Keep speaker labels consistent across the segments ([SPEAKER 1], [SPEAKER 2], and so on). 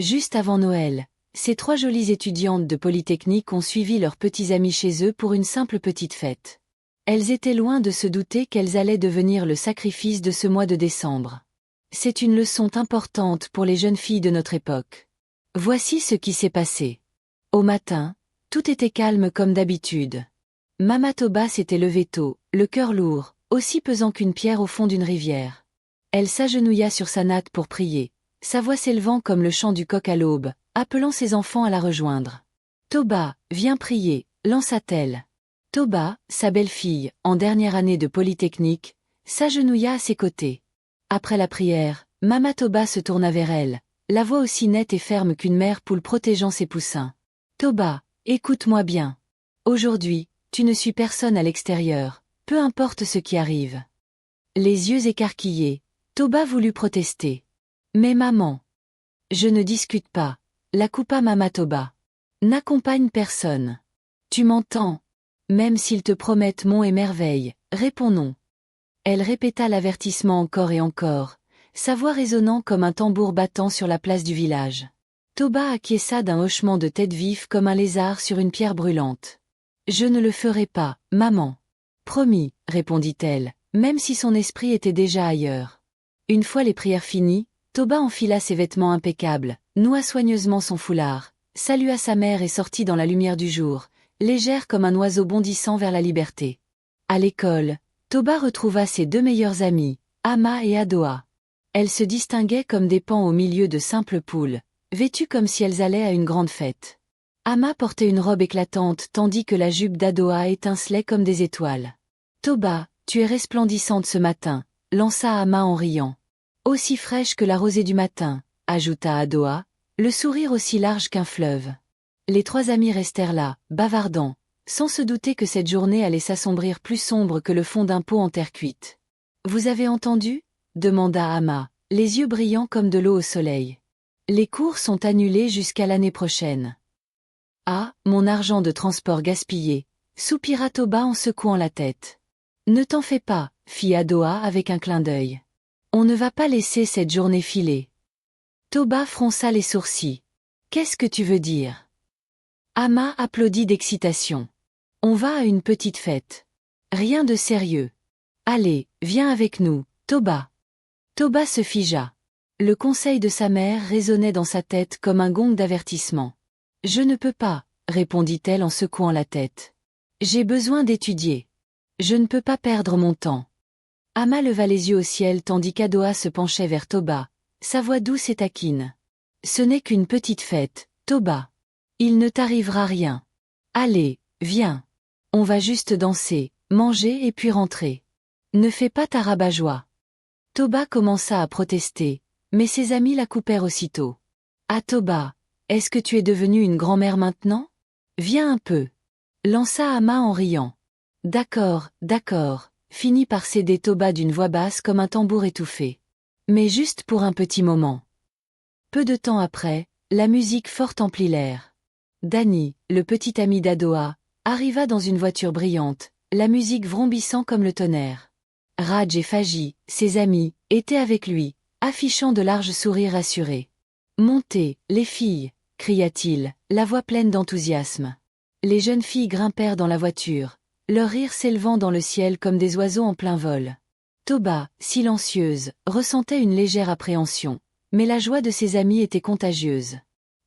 [SPEAKER 1] Juste avant Noël, ces trois jolies étudiantes de Polytechnique ont suivi leurs petits amis chez eux pour une simple petite fête. Elles étaient loin de se douter qu'elles allaient devenir le sacrifice de ce mois de décembre. C'est une leçon importante pour les jeunes filles de notre époque. Voici ce qui s'est passé. Au matin, tout était calme comme d'habitude. Mama Toba s'était levée tôt, le cœur lourd, aussi pesant qu'une pierre au fond d'une rivière. Elle s'agenouilla sur sa natte pour prier, sa voix s'élevant comme le chant du coq à l'aube, appelant ses enfants à la rejoindre. « Toba, viens prier », lança-t-elle. Toba, sa belle-fille, en dernière année de Polytechnique, s'agenouilla à ses côtés. Après la prière, Mama Toba se tourna vers elle, la voix aussi nette et ferme qu'une mère poule protégeant ses poussins. « Toba, écoute-moi bien. Aujourd'hui, tu ne suis personne à l'extérieur, peu importe ce qui arrive. » Les yeux écarquillés, Toba voulut protester. « Mais maman. » »« Je ne discute pas, » la coupa Mama Toba. « N'accompagne personne. »« Tu m'entends ? Même s'ils te promettent monts et merveilles, réponds non. » Elle répéta l'avertissement encore et encore, sa voix résonnant comme un tambour battant sur la place du village. Toba acquiesça d'un hochement de tête vif comme un lézard sur une pierre brûlante. « Je ne le ferai pas, maman. »« Promis, » répondit-elle, même si son esprit était déjà ailleurs. Une fois les prières finies, Toba enfila ses vêtements impeccables, noua soigneusement son foulard, salua sa mère et sortit dans la lumière du jour, légère comme un oiseau bondissant vers la liberté. À l'école, Toba retrouva ses deux meilleures amies, Ama et Adoa. Elles se distinguaient comme des paons au milieu de simples poules, vêtues comme si elles allaient à une grande fête. Ama portait une robe éclatante tandis que la jupe d'Adoa étincelait comme des étoiles. « Toba, tu es resplendissante ce matin », lança Ama en riant. « Aussi fraîche que la rosée du matin », ajouta Adoa, le sourire aussi large qu'un fleuve. Les trois amis restèrent là, bavardant, sans se douter que cette journée allait s'assombrir plus sombre que le fond d'un pot en terre cuite. « Vous avez entendu ?» demanda Ama, les yeux brillants comme de l'eau au soleil. « Les cours sont annulés jusqu'à l'année prochaine. »« Ah, mon argent de transport gaspillé !» soupira Toba en secouant la tête. « Ne t'en fais pas, » fit Adoa avec un clin d'œil. « On ne va pas laisser cette journée filer. » Toba fronça les sourcils. « Qu'est-ce que tu veux dire ?» Ama applaudit d'excitation. « On va à une petite fête. Rien de sérieux. Allez, viens avec nous, Toba. » Toba se figea. Le conseil de sa mère résonnait dans sa tête comme un gong d'avertissement. « Je ne peux pas, » répondit-elle en secouant la tête. « J'ai besoin d'étudier. Je ne peux pas perdre mon temps. » Ama leva les yeux au ciel tandis qu'Adoa se penchait vers Toba, sa voix douce et taquine. « Ce n'est qu'une petite fête, Toba. Il ne t'arrivera rien. Allez, viens. On va juste danser, manger et puis rentrer. Ne fais pas ta rabat-joie. » Toba commença à protester, mais ses amis la coupèrent aussitôt. « Ah Toba, est-ce que tu es devenue une grand-mère maintenant ? Viens un peu. » lança Ama en riant. « D'accord, d'accord, » finit par céder Toba d'une voix basse comme un tambour étouffé. « Mais juste pour un petit moment. » Peu de temps après, la musique forte emplit l'air. Dani, le petit ami d'Adoa, arriva dans une voiture brillante, la musique vrombissant comme le tonnerre. Raj et Faji, ses amis, étaient avec lui, affichant de larges sourires rassurés. « Montez, les filles !» cria-t-il, la voix pleine d'enthousiasme. Les jeunes filles grimpèrent dans la voiture, leur rire s'élevant dans le ciel comme des oiseaux en plein vol. Toba, silencieuse, ressentait une légère appréhension, mais la joie de ses amis était contagieuse.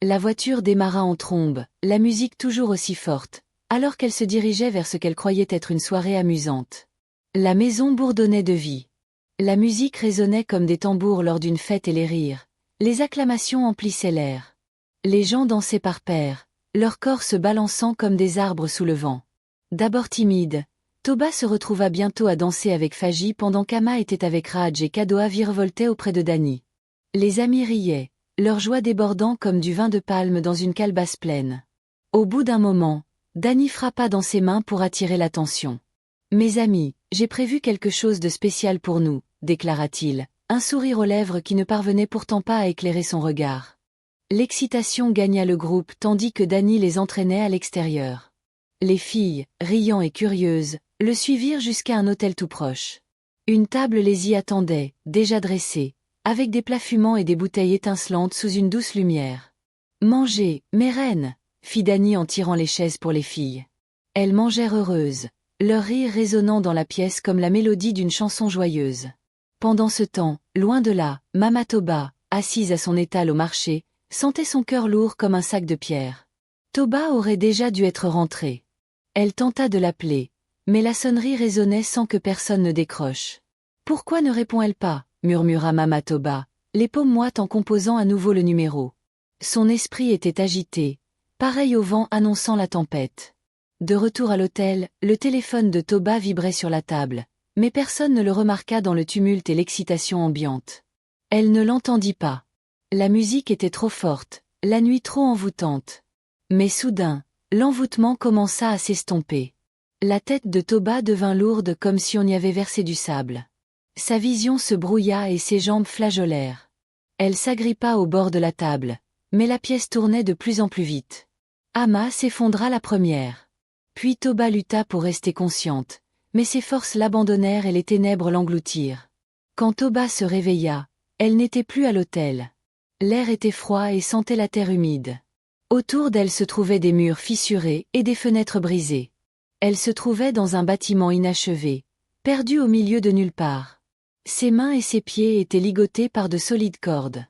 [SPEAKER 1] La voiture démarra en trombe, la musique toujours aussi forte, alors qu'elle se dirigeait vers ce qu'elle croyait être une soirée amusante. La maison bourdonnait de vie. La musique résonnait comme des tambours lors d'une fête et les rires, les acclamations emplissaient l'air. Les gens dansaient par paires, leur corps se balançant comme des arbres sous le vent. D'abord timide, Toba se retrouva bientôt à danser avec Faji pendant qu'Ama était avec Raj et qu'Adoa virevoltait auprès de Dani. Les amis riaient, leur joie débordant comme du vin de palme dans une calebasse pleine. Au bout d'un moment, Dani frappa dans ses mains pour attirer l'attention. « Mes amis, j'ai prévu quelque chose de spécial pour nous, » déclara-t-il, un sourire aux lèvres qui ne parvenait pourtant pas à éclairer son regard. L'excitation gagna le groupe tandis que Dani les entraînait à l'extérieur. Les filles, riant et curieuses, le suivirent jusqu'à un hôtel tout proche. Une table les y attendait, déjà dressée, avec des plats fumants et des bouteilles étincelantes sous une douce lumière. « Mangez, mes reines !» fit Dany en tirant les chaises pour les filles. Elles mangèrent heureuses, leur rire résonnant dans la pièce comme la mélodie d'une chanson joyeuse. Pendant ce temps, loin de là, Mama Toba, assise à son étal au marché, sentait son cœur lourd comme un sac de pierre. Toba aurait déjà dû être rentrée. Elle tenta de l'appeler, mais la sonnerie résonnait sans que personne ne décroche. « Pourquoi ne répond-elle pas ?» murmura Mama Toba, les paumes moites en composant à nouveau le numéro. Son esprit était agité, pareil au vent annonçant la tempête. De retour à l'hôtel, le téléphone de Toba vibrait sur la table, mais personne ne le remarqua dans le tumulte et l'excitation ambiante. Elle ne l'entendit pas. La musique était trop forte, la nuit trop envoûtante. Mais soudain, l'envoûtement commença à s'estomper. La tête de Toba devint lourde comme si on y avait versé du sable. Sa vision se brouilla et ses jambes flageolèrent. Elle s'agrippa au bord de la table, mais la pièce tournait de plus en plus vite. Ama s'effondra la première. Puis Toba lutta pour rester consciente, mais ses forces l'abandonnèrent et les ténèbres l'engloutirent. Quand Toba se réveilla, elle n'était plus à l'hôtel. L'air était froid et sentait la terre humide. Autour d'elle se trouvaient des murs fissurés et des fenêtres brisées. Elle se trouvait dans un bâtiment inachevé, perdu au milieu de nulle part. Ses mains et ses pieds étaient ligotés par de solides cordes.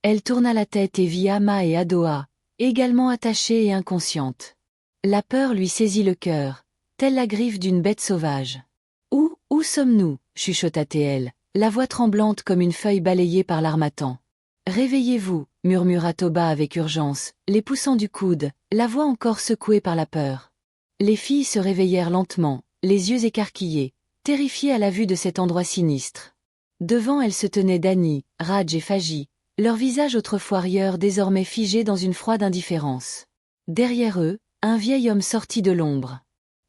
[SPEAKER 1] Elle tourna la tête et vit Ama et Adoa, également attachées et inconscientes. La peur lui saisit le cœur, telle la griffe d'une bête sauvage. « Où sommes-nous » chuchota-t-elle, la voix tremblante comme une feuille balayée par l'harmattan. « Réveillez-vous » murmura Toba avec urgence, les poussant du coude, la voix encore secouée par la peur. Les filles se réveillèrent lentement, les yeux écarquillés, terrifiées à la vue de cet endroit sinistre. Devant elles se tenaient Dany, Raj et Faji, leurs visages autrefois rieurs désormais figés dans une froide indifférence. Derrière eux, un vieil homme sortit de l'ombre.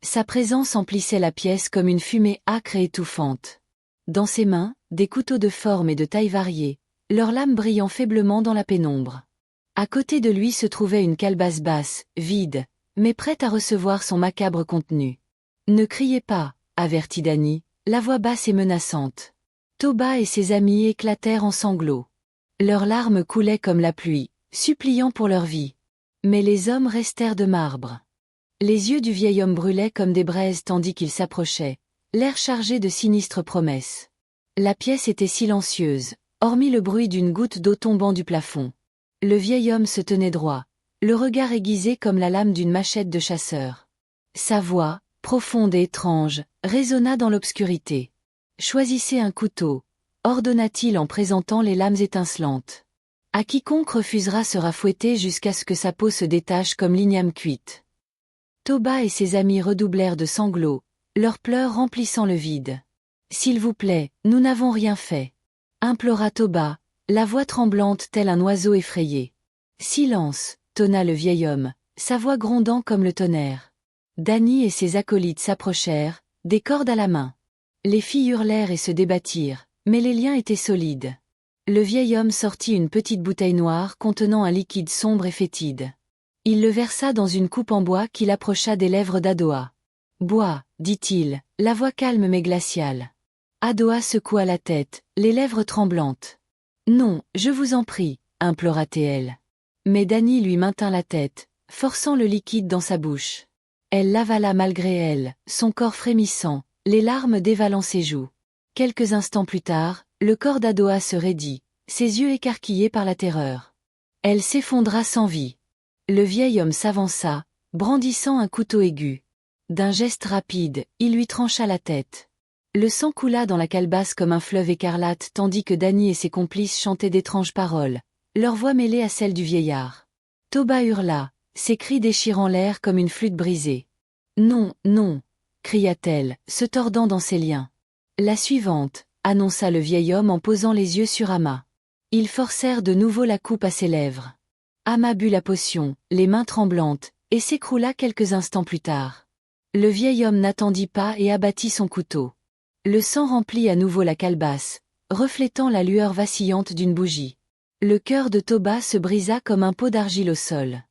[SPEAKER 1] Sa présence emplissait la pièce comme une fumée âcre et étouffante. Dans ses mains, des couteaux de forme et de taille variées, leurs lames brillant faiblement dans la pénombre. À côté de lui se trouvait une calebasse basse, vide, mais prête à recevoir son macabre contenu. « Ne criez pas » avertit Dany, la voix basse et menaçante. Toba et ses amis éclatèrent en sanglots. Leurs larmes coulaient comme la pluie, suppliant pour leur vie. Mais les hommes restèrent de marbre. Les yeux du vieil homme brûlaient comme des braises tandis qu'il s'approchait, l'air chargé de sinistres promesses. La pièce était silencieuse, hormis le bruit d'une goutte d'eau tombant du plafond. Le vieil homme se tenait droit, le regard aiguisé comme la lame d'une machette de chasseur. Sa voix, profonde et étrange, résonna dans l'obscurité. « Choisissez un couteau » ordonna-t-il en présentant les lames étincelantes. « À quiconque refusera sera fouetté jusqu'à ce que sa peau se détache comme l'igname cuite. » Toba et ses amis redoublèrent de sanglots, leurs pleurs remplissant le vide. « S'il vous plaît, nous n'avons rien fait. » implora Toba, la voix tremblante tel un oiseau effrayé. « Silence » tonna le vieil homme, sa voix grondant comme le tonnerre. Dany et ses acolytes s'approchèrent, des cordes à la main. Les filles hurlèrent et se débattirent, mais les liens étaient solides. Le vieil homme sortit une petite bouteille noire contenant un liquide sombre et fétide. Il le versa dans une coupe en bois qu'il approcha des lèvres d'Adoa. « Bois » dit-il, la voix calme mais glaciale. Adoa secoua la tête, les lèvres tremblantes. « Non, je vous en prie » implora-t-elle. Mais Dany lui maintint la tête, forçant le liquide dans sa bouche. Elle l'avala malgré elle, son corps frémissant, les larmes dévalant ses joues. Quelques instants plus tard, le corps d'Adoa se raidit, ses yeux écarquillés par la terreur. Elle s'effondra sans vie. Le vieil homme s'avança, brandissant un couteau aigu. D'un geste rapide, il lui trancha la tête. Le sang coula dans la calebasse comme un fleuve écarlate tandis que Dany et ses complices chantaient d'étranges paroles, leur voix mêlée à celle du vieillard. Toba hurla, ses cris déchirant l'air comme une flûte brisée. « Non, non » cria-t-elle, se tordant dans ses liens. « La suivante » annonça le vieil homme en posant les yeux sur Ama. Ils forcèrent de nouveau la coupe à ses lèvres. Ama but la potion, les mains tremblantes, et s'écroula quelques instants plus tard. Le vieil homme n'attendit pas et abattit son couteau. Le sang remplit à nouveau la calebasse, reflétant la lueur vacillante d'une bougie. Le cœur de Toba se brisa comme un pot d'argile au sol.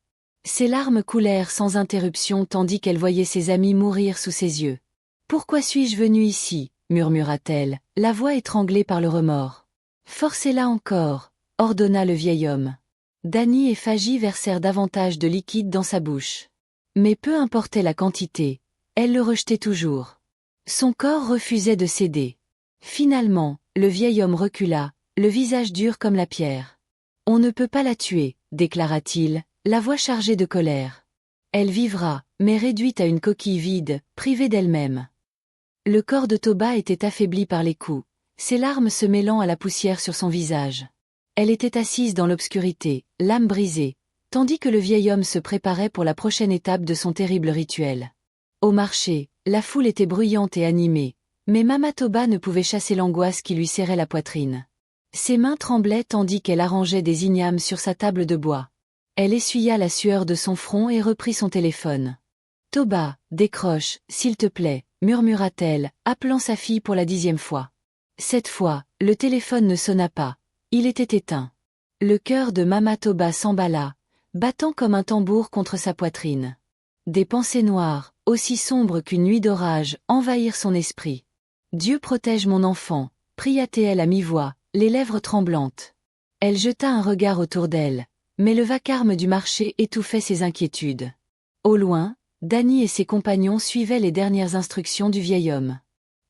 [SPEAKER 1] Ses larmes coulèrent sans interruption tandis qu'elle voyait ses amis mourir sous ses yeux. « Pourquoi suis-je venue ici » murmura-t-elle, la voix étranglée par le remords. Forcez-la encore, ordonna le vieil homme. Danny et Fagy versèrent davantage de liquide dans sa bouche. Mais peu importait la quantité, elle le rejetait toujours. Son corps refusait de céder. Finalement, le vieil homme recula, le visage dur comme la pierre. « On ne peut pas la tuer, déclara-t-il, la voix chargée de colère. Elle vivra, mais réduite à une coquille vide, privée d'elle-même. » Le corps de Toba était affaibli par les coups, ses larmes se mêlant à la poussière sur son visage. Elle était assise dans l'obscurité, l'âme brisée, tandis que le vieil homme se préparait pour la prochaine étape de son terrible rituel. Au marché, la foule était bruyante et animée, mais Mama Toba ne pouvait chasser l'angoisse qui lui serrait la poitrine. Ses mains tremblaient tandis qu'elle arrangeait des ignames sur sa table de bois. Elle essuya la sueur de son front et reprit son téléphone. « Toba, décroche, s'il te plaît », murmura-t-elle, appelant sa fille pour la 10e fois. Cette fois, le téléphone ne sonna pas. Il était éteint. Le cœur de Mama Toba s'emballa, battant comme un tambour contre sa poitrine. Des pensées noires, aussi sombres qu'une nuit d'orage, envahirent son esprit. « Dieu protège mon enfant », pria-t-elle à mi-voix, les lèvres tremblantes. Elle jeta un regard autour d'elle, mais le vacarme du marché étouffait ses inquiétudes. Au loin, Danny et ses compagnons suivaient les dernières instructions du vieil homme.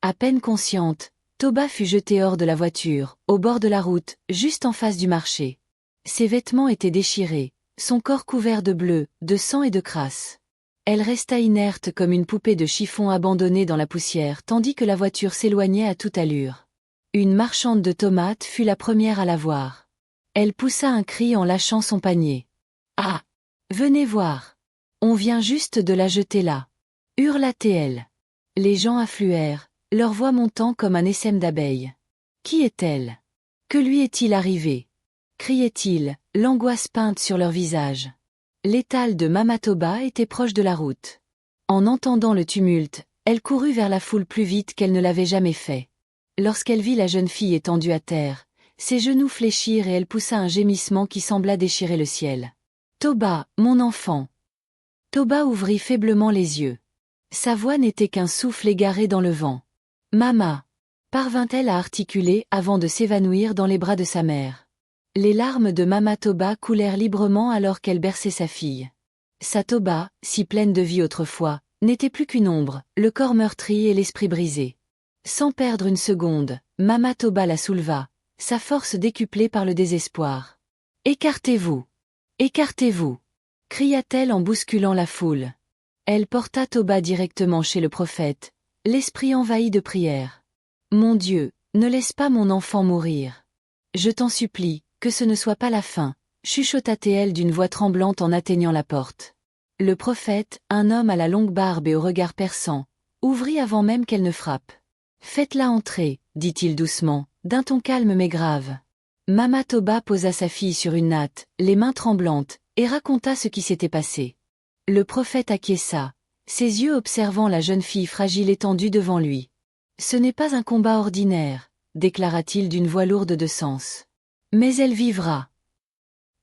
[SPEAKER 1] À peine consciente, Toba fut jetée hors de la voiture, au bord de la route, juste en face du marché. Ses vêtements étaient déchirés, son corps couvert de bleu, de sang et de crasse. Elle resta inerte comme une poupée de chiffon abandonnée dans la poussière tandis que la voiture s'éloignait à toute allure. Une marchande de tomates fut la première à la voir. Elle poussa un cri en lâchant son panier. « Ah! Venez voir! On vient juste de la jeter là !» hurla-t-elle. Les gens affluèrent, leur voix montant comme un essaim d'abeilles. « Qui est-elle? Que lui est-il arrivé ?» criaient-ils, l'angoisse peinte sur leur visage. L'étal de Mama Toba était proche de la route. En entendant le tumulte, elle courut vers la foule plus vite qu'elle ne l'avait jamais fait. Lorsqu'elle vit la jeune fille étendue à terre, ses genoux fléchirent et elle poussa un gémissement qui sembla déchirer le ciel. « Toba, mon enfant !» Toba ouvrit faiblement les yeux. Sa voix n'était qu'un souffle égaré dans le vent. « Mama !» parvint-elle à articuler avant de s'évanouir dans les bras de sa mère. Les larmes de Mama Toba coulèrent librement alors qu'elle berçait sa fille. Sa Toba, si pleine de vie autrefois, n'était plus qu'une ombre, le corps meurtri et l'esprit brisé. Sans perdre une seconde, Mama Toba la souleva, sa force décuplée par le désespoir. « Écartez-vous! Écartez-vous » cria-t-elle en bousculant la foule. Elle porta Toba directement chez le prophète, l'esprit envahi de prière. « Mon Dieu, ne laisse pas mon enfant mourir. Je t'en supplie, que ce ne soit pas la fin, » chuchota-t-elle d'une voix tremblante en atteignant la porte. Le prophète, un homme à la longue barbe et au regard perçant, ouvrit avant même qu'elle ne frappe. « Faites-la entrer, » dit-il doucement, d'un ton calme mais grave. Mama Toba posa sa fille sur une natte, les mains tremblantes, et raconta ce qui s'était passé. Le prophète acquiesça, ses yeux observant la jeune fille fragile étendue devant lui. « Ce n'est pas un combat ordinaire, » déclara-t-il d'une voix lourde de sens. « Mais elle vivra. »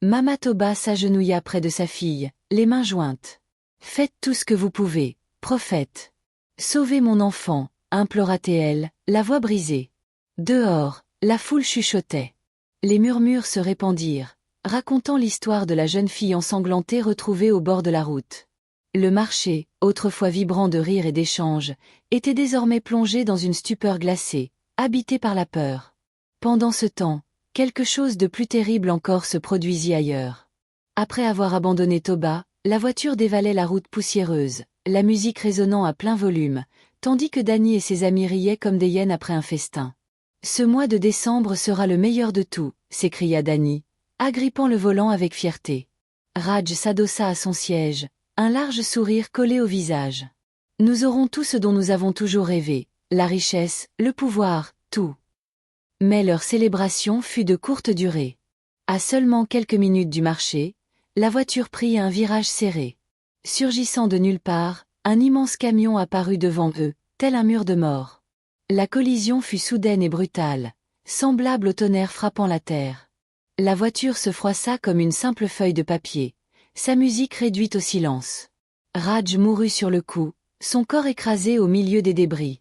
[SPEAKER 1] Mama Toba s'agenouilla près de sa fille, les mains jointes. « Faites tout ce que vous pouvez, prophète. Sauvez mon enfant, » implora-t-elle, la voix brisée. Dehors, la foule chuchotait. Les murmures se répandirent, racontant l'histoire de la jeune fille ensanglantée retrouvée au bord de la route. Le marché, autrefois vibrant de rires et d'échanges, était désormais plongé dans une stupeur glacée, habité par la peur. Pendant ce temps, quelque chose de plus terrible encore se produisit ailleurs. Après avoir abandonné Toba, la voiture dévalait la route poussiéreuse, la musique résonnant à plein volume, tandis que Danny et ses amis riaient comme des hyènes après un festin. « Ce mois de décembre sera le meilleur de tout », s'écria Danny, agrippant le volant avec fierté. Raj s'adossa à son siège, un large sourire collé au visage. « Nous aurons tout ce dont nous avons toujours rêvé, la richesse, le pouvoir, tout. » Mais leur célébration fut de courte durée. À seulement quelques minutes du marché, la voiture prit un virage serré. Surgissant de nulle part, un immense camion apparut devant eux, tel un mur de mort. La collision fut soudaine et brutale, semblable au tonnerre frappant la terre. La voiture se froissa comme une simple feuille de papier, sa musique réduite au silence. Raj mourut sur le coup, son corps écrasé au milieu des débris.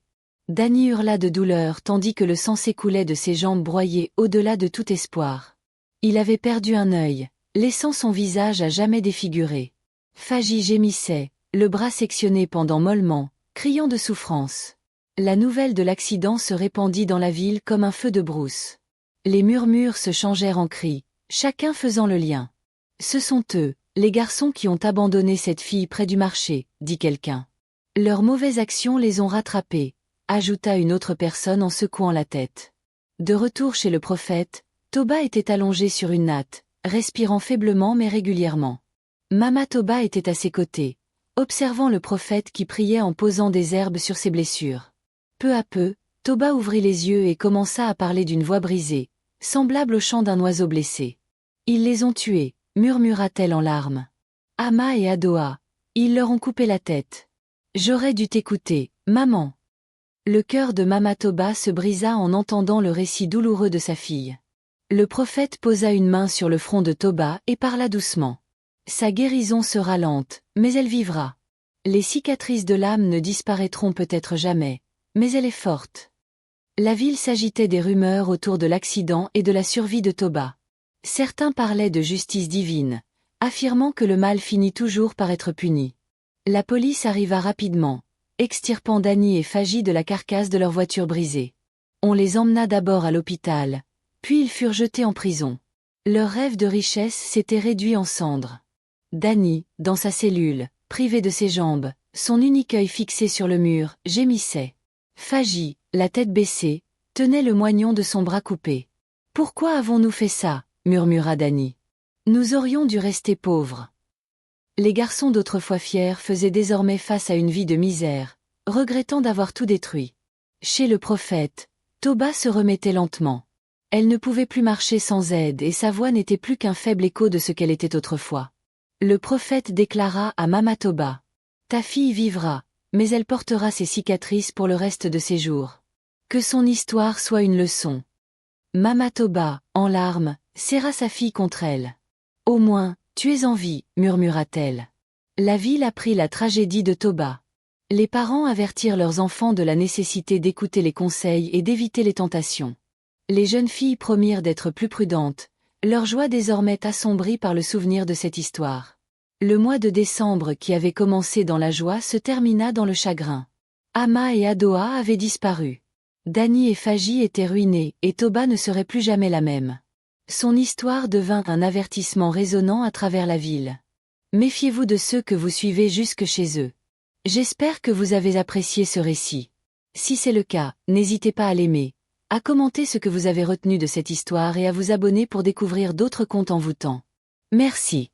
[SPEAKER 1] Danny hurla de douleur tandis que le sang s'écoulait de ses jambes broyées au-delà de tout espoir. Il avait perdu un œil, laissant son visage à jamais défiguré. Fagy gémissait, le bras sectionné pendant mollement, criant de souffrance. La nouvelle de l'accident se répandit dans la ville comme un feu de brousse. Les murmures se changèrent en cris, chacun faisant le lien. « Ce sont eux, les garçons qui ont abandonné cette fille près du marché », dit quelqu'un. « Leurs mauvaises actions les ont rattrapés », ajouta une autre personne en secouant la tête. De retour chez le prophète, Toba était allongé sur une natte, respirant faiblement mais régulièrement. Mama Toba était à ses côtés, observant le prophète qui priait en posant des herbes sur ses blessures. Peu à peu, Toba ouvrit les yeux et commença à parler d'une voix brisée, semblable au chant d'un oiseau blessé. « Ils les ont tués », murmura-t-elle en larmes. « Ama et Adoa, ils leur ont coupé la tête. J'aurais dû t'écouter, maman. » Le cœur de Mama Toba se brisa en entendant le récit douloureux de sa fille. Le prophète posa une main sur le front de Toba et parla doucement. « Sa guérison sera lente, mais elle vivra. Les cicatrices de l'âme ne disparaîtront peut-être jamais, mais elle est forte. » La ville s'agitait des rumeurs autour de l'accident et de la survie de Toba. Certains parlaient de justice divine, affirmant que le mal finit toujours par être puni. La police arriva rapidement, extirpant Danny et Fagy de la carcasse de leur voiture brisée. On les emmena d'abord à l'hôpital, puis ils furent jetés en prison. Leur rêve de richesse s'était réduit en cendres. Danny, dans sa cellule, privé de ses jambes, son unique œil fixé sur le mur, gémissait. Fagy, la tête baissée, tenait le moignon de son bras coupé. « Pourquoi avons-nous fait ça ?» murmura Danny. « Nous aurions dû rester pauvres. » Les garçons d'autrefois fiers faisaient désormais face à une vie de misère, regrettant d'avoir tout détruit. Chez le prophète, Toba se remettait lentement. Elle ne pouvait plus marcher sans aide et sa voix n'était plus qu'un faible écho de ce qu'elle était autrefois. Le prophète déclara à Mama Toba. « Ta fille vivra, mais elle portera ses cicatrices pour le reste de ses jours. Que son histoire soit une leçon. » Mama Toba, en larmes, serra sa fille contre elle. « Au moins, tu es en vie, » murmura-t-elle. La ville apprit la tragédie de Toba. Les parents avertirent leurs enfants de la nécessité d'écouter les conseils et d'éviter les tentations. Les jeunes filles promirent d'être plus prudentes, leur joie désormais assombrie par le souvenir de cette histoire. Le mois de décembre qui avait commencé dans la joie se termina dans le chagrin. Ama et Adoa avaient disparu. Danny et Fagy étaient ruinés et Toba ne serait plus jamais la même. Son histoire devint un avertissement résonnant à travers la ville. Méfiez-vous de ceux que vous suivez jusque chez eux. J'espère que vous avez apprécié ce récit. Si c'est le cas, n'hésitez pas à l'aimer, à commenter ce que vous avez retenu de cette histoire et à vous abonner pour découvrir d'autres contes envoûtants. Merci.